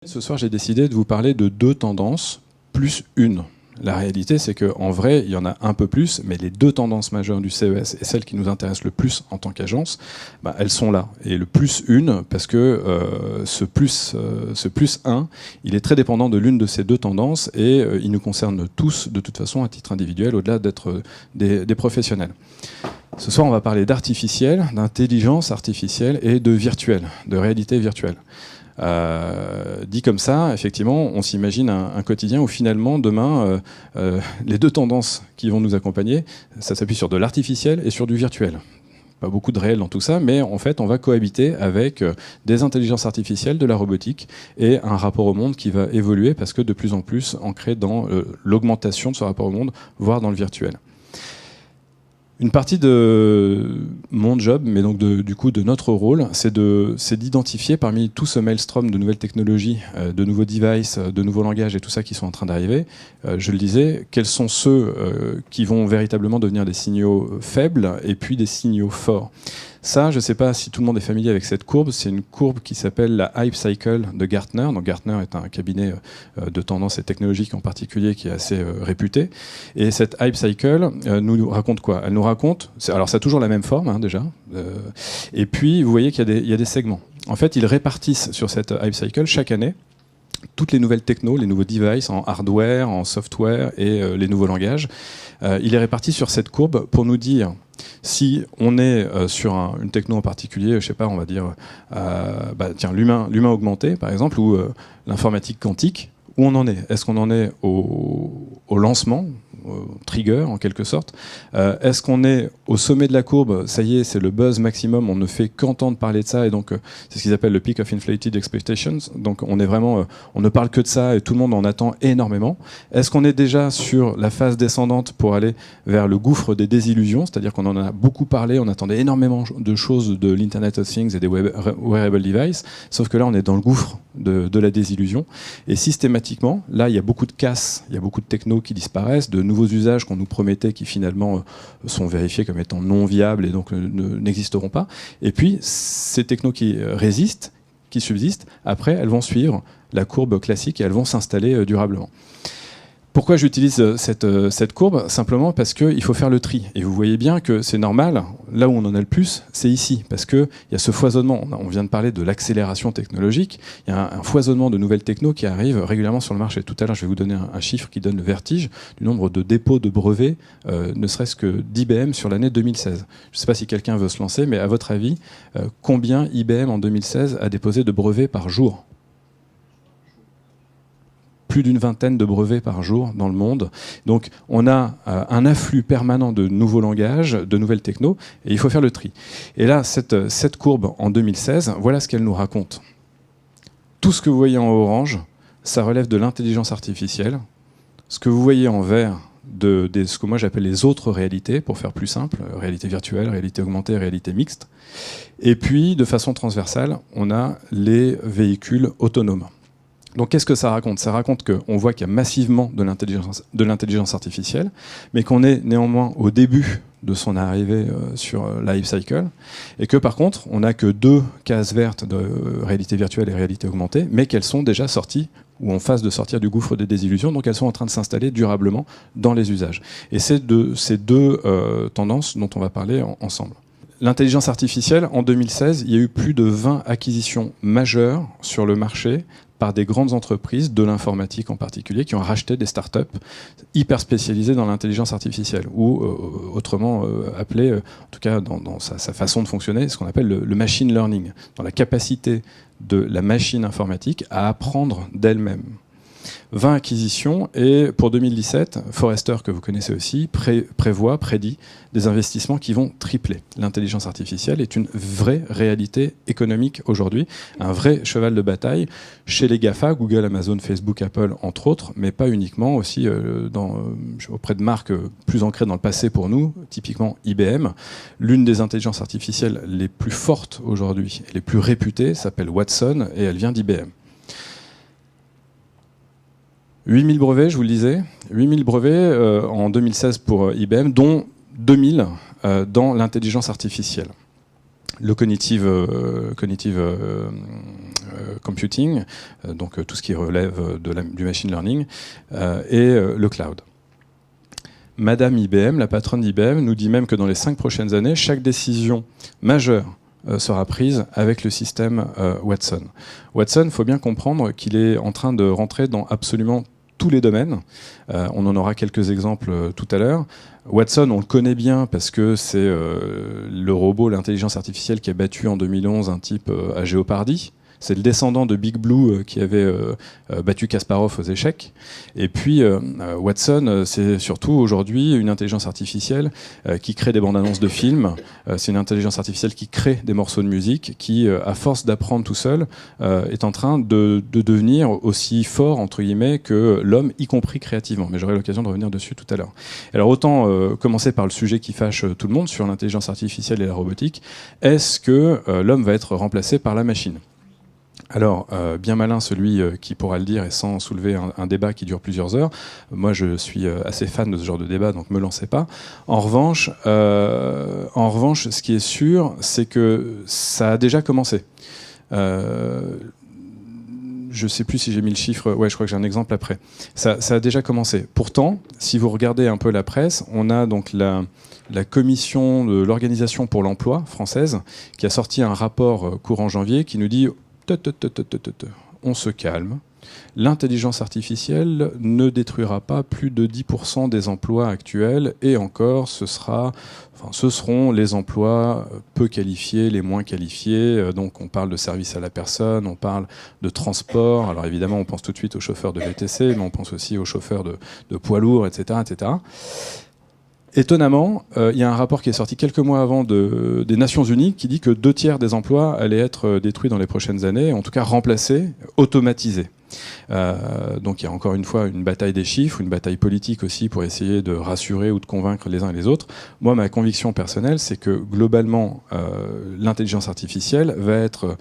Ce soir, j'ai décidé de vous parler de deux tendances, plus une. La réalité, c'est qu'en vrai, il y en a un peu plus, mais les deux tendances majeures du CES et celles qui nous intéressent le plus en tant qu'agence, elles sont là. Et le plus une, parce que ce plus 1, il est très dépendant de l'une de ces deux tendances et il nous concerne tous, de toute façon, à titre individuel, au-delà d'être des professionnels. Ce soir, on va parler d'artificiel, d'intelligence artificielle et de virtuel, de réalité virtuelle. Dit comme ça, effectivement, on s'imagine un quotidien où finalement, demain, les deux tendances qui vont nous accompagner, ça s'appuie sur de l'artificiel et sur du virtuel. Pas beaucoup de réel dans tout ça, mais en fait, on va cohabiter avec des intelligences artificielles, de la robotique et un rapport au monde qui va évoluer parce que de plus en plus ancré dans l'augmentation de ce rapport au monde, voire dans le virtuel. Une partie de mon job, mais donc du coup de notre rôle, c'est d'identifier parmi tout ce maelstrom de nouvelles technologies, de nouveaux devices, de nouveaux langages et tout ça qui sont en train d'arriver, je le disais, quels sont ceux qui vont véritablement devenir des signaux faibles et puis des signaux forts. Ça, je ne sais pas si tout le monde est familier avec cette courbe. C'est une courbe qui s'appelle la Hype Cycle de Gartner. Donc Gartner est un cabinet de tendance et technologique en particulier qui est assez réputé. Et cette Hype Cycle nous raconte quoi? Elle nous raconte, alors ça a toujours la même forme déjà, et puis vous voyez qu'il y a des segments. En fait, ils répartissent sur cette Hype Cycle chaque année toutes les nouvelles technos, les nouveaux devices en hardware, en software et les nouveaux langages. Il les répartit sur cette courbe pour nous dire si on est sur une techno en particulier, je sais pas, on va dire tiens, l'humain augmenté par exemple, ou l'informatique quantique, où on en est. Est-ce qu'on en est au lancement, au trigger en quelque sorte? Est-ce qu'on est au sommet de la courbe? Ça y est, c'est le buzz maximum, on ne fait qu'entendre parler de ça, et donc c'est ce qu'ils appellent le peak of inflated expectations. Donc on est vraiment, on ne parle que de ça et tout le monde en attend énormément. Est-ce qu'on est déjà sur la phase descendante pour aller vers le gouffre des désillusions, c'est-à-dire qu'on en a beaucoup parlé, on attendait énormément de choses de l'Internet of Things et des wearable devices, sauf que là on est dans le gouffre de la désillusion, et systématiquement, là il y a beaucoup de casses, il y a beaucoup de technos qui disparaissent, de nouveaux usages qu'on nous promettait qui finalement sont vérifiés comme étant non viables et donc n'existeront pas. Et puis ces technos qui résistent, qui subsistent, après elles vont suivre la courbe classique et elles vont s'installer durablement. Pourquoi j'utilise cette courbe? Simplement parce qu'il faut faire le tri. Et vous voyez bien que c'est normal, là où on en a le plus, c'est ici. Parce qu'il y a ce foisonnement. On vient de parler de l'accélération technologique. Il y a un foisonnement de nouvelles technos qui arrivent régulièrement sur le marché. Tout à l'heure, je vais vous donner un chiffre qui donne le vertige du nombre de dépôts de brevets, ne serait-ce que d'IBM sur l'année 2016. Je ne sais pas si quelqu'un veut se lancer, mais à votre avis, combien IBM en 2016 a déposé de brevets par jour? Plus d'une vingtaine de brevets par jour dans le monde. Donc on a un afflux permanent de nouveaux langages, de nouvelles technos, et il faut faire le tri. Et là, cette courbe en 2016, voilà ce qu'elle nous raconte. Tout ce que vous voyez en orange, ça relève de l'intelligence artificielle. Ce que vous voyez en vert, ce que moi j'appelle les autres réalités, pour faire plus simple, réalité virtuelle, réalité augmentée, réalité mixte. Et puis, de façon transversale, on a les véhicules autonomes. Donc qu'est-ce que ça raconte? Ça raconte qu'on voit qu'il y a massivement de l'intelligence artificielle, mais qu'on est néanmoins au début de son arrivée sur la Hype Cycle, et que par contre, on n'a que 2 cases vertes de réalité virtuelle et réalité augmentée, mais qu'elles sont déjà sorties, ou en phase de sortir du gouffre des désillusions, donc elles sont en train de s'installer durablement dans les usages. Et c'est de ces deux tendances dont on va parler ensemble. L'intelligence artificielle, en 2016, il y a eu plus de 20 acquisitions majeures sur le marché par des grandes entreprises, de l'informatique en particulier, qui ont racheté des startups hyper spécialisées dans l'intelligence artificielle, ou autrement appelé, en tout cas dans sa façon de fonctionner, ce qu'on appelle le machine learning, dans la capacité de la machine informatique à apprendre d'elle-même. 20 acquisitions, et pour 2017, Forrester, que vous connaissez aussi, prédit des investissements qui vont tripler. L'intelligence artificielle est une vraie réalité économique aujourd'hui, un vrai cheval de bataille chez les GAFA, Google, Amazon, Facebook, Apple, entre autres, mais pas uniquement, aussi auprès de marques plus ancrées dans le passé pour nous, typiquement IBM. L'une des intelligences artificielles les plus fortes aujourd'hui, et les plus réputées, s'appelle Watson, et elle vient d'IBM. 8000 brevets, je vous le disais, 8000 brevets en 2016 pour IBM, dont 2000 dans l'intelligence artificielle. Le cognitive computing, donc tout ce qui relève du machine learning, et le cloud. Madame IBM, la patronne d'IBM, nous dit même que dans les 5 prochaines années, chaque décision majeure sera prise avec le système Watson. Watson, il faut bien comprendre qu'il est en train de rentrer dans absolument tous les domaines. On en aura quelques exemples tout à l'heure. Watson, on le connaît bien parce que c'est le robot, l'intelligence artificielle qui a battu en 2011 un type à Jeopardy. C'est le descendant de Big Blue qui avait battu Kasparov aux échecs. Et puis Watson, c'est surtout aujourd'hui une intelligence artificielle qui crée des bandes annonces de films. C'est une intelligence artificielle qui crée des morceaux de musique, qui, à force d'apprendre tout seul, est en train de devenir aussi fort, entre guillemets, que l'homme, y compris créativement. Mais j'aurai l'occasion de revenir dessus tout à l'heure. Alors autant commencer par le sujet qui fâche tout le monde sur l'intelligence artificielle et la robotique. Est-ce que l'homme va être remplacé par la machine ? Alors, bien malin celui qui pourra le dire et sans soulever un débat qui dure plusieurs heures. Moi, je suis assez fan de ce genre de débat, donc me lancez pas. En revanche, ce qui est sûr, c'est que ça a déjà commencé. Je ne sais plus si j'ai mis le chiffre. Ouais, je crois que j'ai un exemple après. Ça a déjà commencé. Pourtant, si vous regardez un peu la presse, on a donc la commission de l'Organisation pour l'emploi française qui a sorti un rapport courant janvier qui nous dit on se calme. L'intelligence artificielle ne détruira pas plus de 10% des emplois actuels et encore, ce seront les emplois peu qualifiés, les moins qualifiés. Donc on parle de service à la personne, on parle de transport. Alors évidemment, on pense tout de suite aux chauffeurs de VTC, mais on pense aussi aux chauffeurs de poids lourds, etc., etc. Étonnamment, il y a un rapport qui est sorti quelques mois avant des Nations Unies qui dit que 2/3 des emplois allaient être détruits dans les prochaines années, en tout cas remplacés, automatisés. Donc il y a encore une fois une bataille des chiffres, une bataille politique aussi pour essayer de rassurer ou de convaincre les uns et les autres. Moi, ma conviction personnelle, c'est que globalement, l'intelligence artificielle va être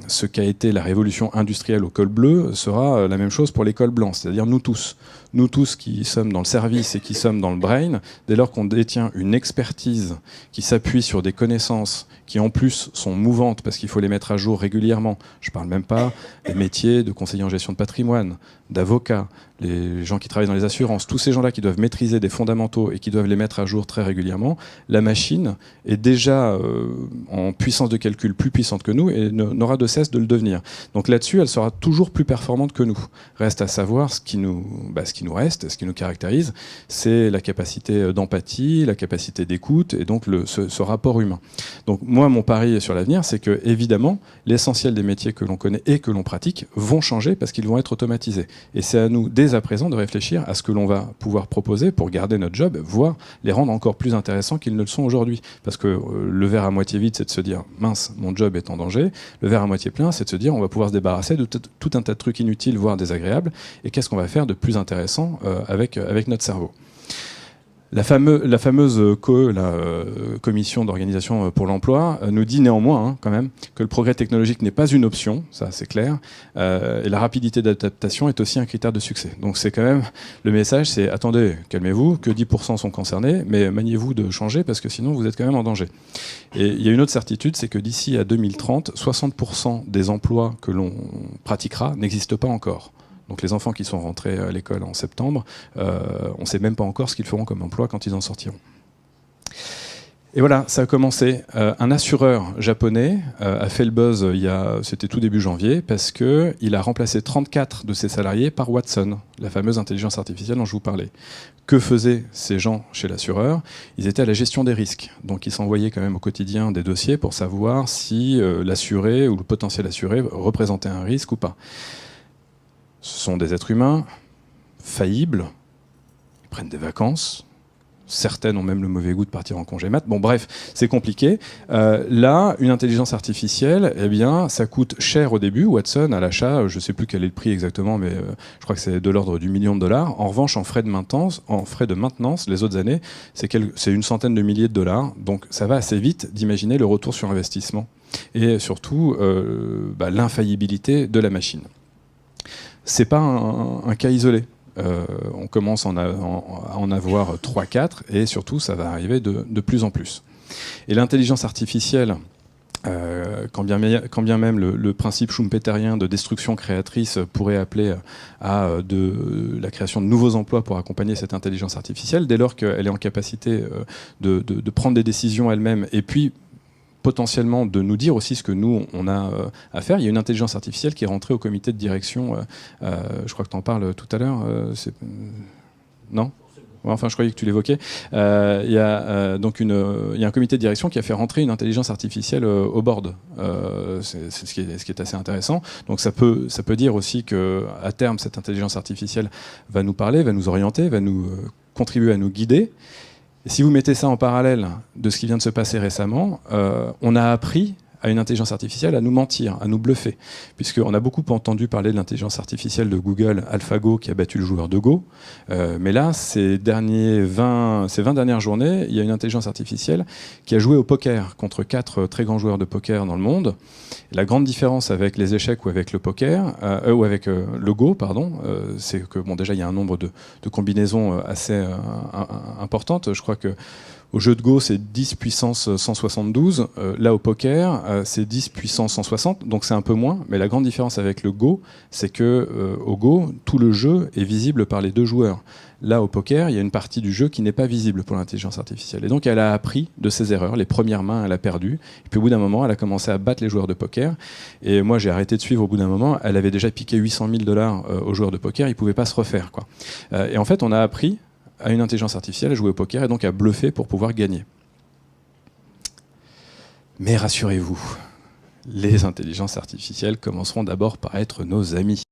ce qu'a été la révolution industrielle au col bleu, sera la même chose pour les cols blancs, c'est-à-dire nous tous. Nous tous qui sommes dans le service et qui sommes dans le brain, dès lors qu'on détient une expertise qui s'appuie sur des connaissances qui en plus sont mouvantes parce qu'il faut les mettre à jour régulièrement. Je ne parle même pas des métiers de conseiller en gestion de patrimoine, d'avocats, les gens qui travaillent dans les assurances, tous ces gens-là qui doivent maîtriser des fondamentaux et qui doivent les mettre à jour très régulièrement. La machine est déjà en puissance de calcul plus puissante que nous et n'aura de cesse de le devenir. Donc là-dessus, elle sera toujours plus performante que nous. Reste à savoir ce qui nous reste, ce qui nous caractérise, c'est la capacité d'empathie, la capacité d'écoute et donc ce rapport humain. Donc moi, mon pari sur l'avenir, c'est que évidemment, l'essentiel des métiers que l'on connaît et que l'on pratique vont changer parce qu'ils vont être automatisés. Et c'est à nous, dès à présent, de réfléchir à ce que l'on va pouvoir proposer pour garder notre job, voire les rendre encore plus intéressants qu'ils ne le sont aujourd'hui. Parce que le verre à moitié vide, c'est de se dire « mince, mon job est en danger ». Le verre à moitié plein, c'est de se dire « on va pouvoir se débarrasser de tout un tas de trucs inutiles, voire désagréables, et qu'est-ce qu'on va faire de plus intéressant avec notre cerveau ». La fameuse commission d'organisation pour l'emploi nous dit néanmoins quand même que le progrès technologique n'est pas une option, ça c'est clair, et la rapidité d'adaptation est aussi un critère de succès. Donc c'est quand même, le message c'est attendez, calmez-vous, que 10% sont concernés, mais maniez-vous de changer parce que sinon vous êtes quand même en danger. Et il y a une autre certitude, c'est que d'ici à 2030, 60% des emplois que l'on pratiquera n'existent pas encore. Donc les enfants qui sont rentrés à l'école en septembre, on ne sait même pas encore ce qu'ils feront comme emploi quand ils en sortiront. Et voilà, ça a commencé. Un assureur japonais a fait le buzz, c'était tout début janvier, parce qu'il a remplacé 34 de ses salariés par Watson, la fameuse intelligence artificielle dont je vous parlais. Que faisaient ces gens chez l'assureur ? Ils étaient à la gestion des risques. Donc ils s'envoyaient quand même au quotidien des dossiers pour savoir si l'assuré ou le potentiel assuré représentait un risque ou pas. Ce sont des êtres humains faillibles, ils prennent des vacances, certaines ont même le mauvais goût de partir en congé mat. Bon bref, c'est compliqué. Là, une intelligence artificielle, eh bien, ça coûte cher au début. Watson, à l'achat, je ne sais plus quel est le prix exactement, mais je crois que c'est de l'ordre du $1 million. En revanche, en frais de maintenance, les autres années, c'est une centaine de milliers de dollars. Donc ça va assez vite d'imaginer le retour sur investissement et surtout l'infaillibilité de la machine. C'est pas un cas isolé. On commence à en avoir 3-4 et surtout ça va arriver de plus en plus. Et l'intelligence artificielle Quand bien même le principe schumpeterien de destruction créatrice pourrait appeler à la création de nouveaux emplois pour accompagner cette intelligence artificielle, dès lors qu'elle est en capacité de prendre des décisions elle-même et puis potentiellement de nous dire aussi ce que nous, on a à faire. Il y a une intelligence artificielle qui est rentrée au comité de direction, je crois que tu en parles tout à l'heure, non ? Enfin, je croyais que tu l'évoquais. Il y a un comité de direction qui a fait rentrer une intelligence artificielle au board. C'est ce qui est assez intéressant. Donc ça peut dire aussi qu'à terme, cette intelligence artificielle va nous parler, va nous orienter, va nous contribuer à nous guider. Et si vous mettez ça en parallèle de ce qui vient de se passer récemment, on a appris à une intelligence artificielle à nous mentir, à nous bluffer. Puisqu'on a beaucoup entendu parler de l'intelligence artificielle de Google, AlphaGo, qui a battu le joueur de Go. Mais là, ces 20 dernières journées, il y a une intelligence artificielle qui a joué au poker contre 4 très grands joueurs de poker dans le monde. Et la grande différence avec les échecs ou avec le poker, ou avec le Go, pardon, c'est que déjà, il y a un nombre de combinaisons assez importantes. Je crois que au jeu de Go, c'est 10 puissance 172. Là, au poker, c'est 10 puissance 160. Donc, c'est un peu moins. Mais la grande différence avec le Go, c'est que au Go, tout le jeu est visible par les 2 joueurs. Là, au poker, il y a une partie du jeu qui n'est pas visible pour l'intelligence artificielle. Et donc, elle a appris de ses erreurs. Les premières mains, elle a perdu. Et puis, au bout d'un moment, elle a commencé à battre les joueurs de poker. Et moi, j'ai arrêté de suivre au bout d'un moment. Elle avait déjà piqué 800 000 $ aux joueurs de poker. Ils ne pouvaient pas se refaire, quoi. Et en fait, on a appris à une intelligence artificielle à jouer au poker et donc à bluffer pour pouvoir gagner. Mais rassurez-vous, les intelligences artificielles commenceront d'abord par être nos amis.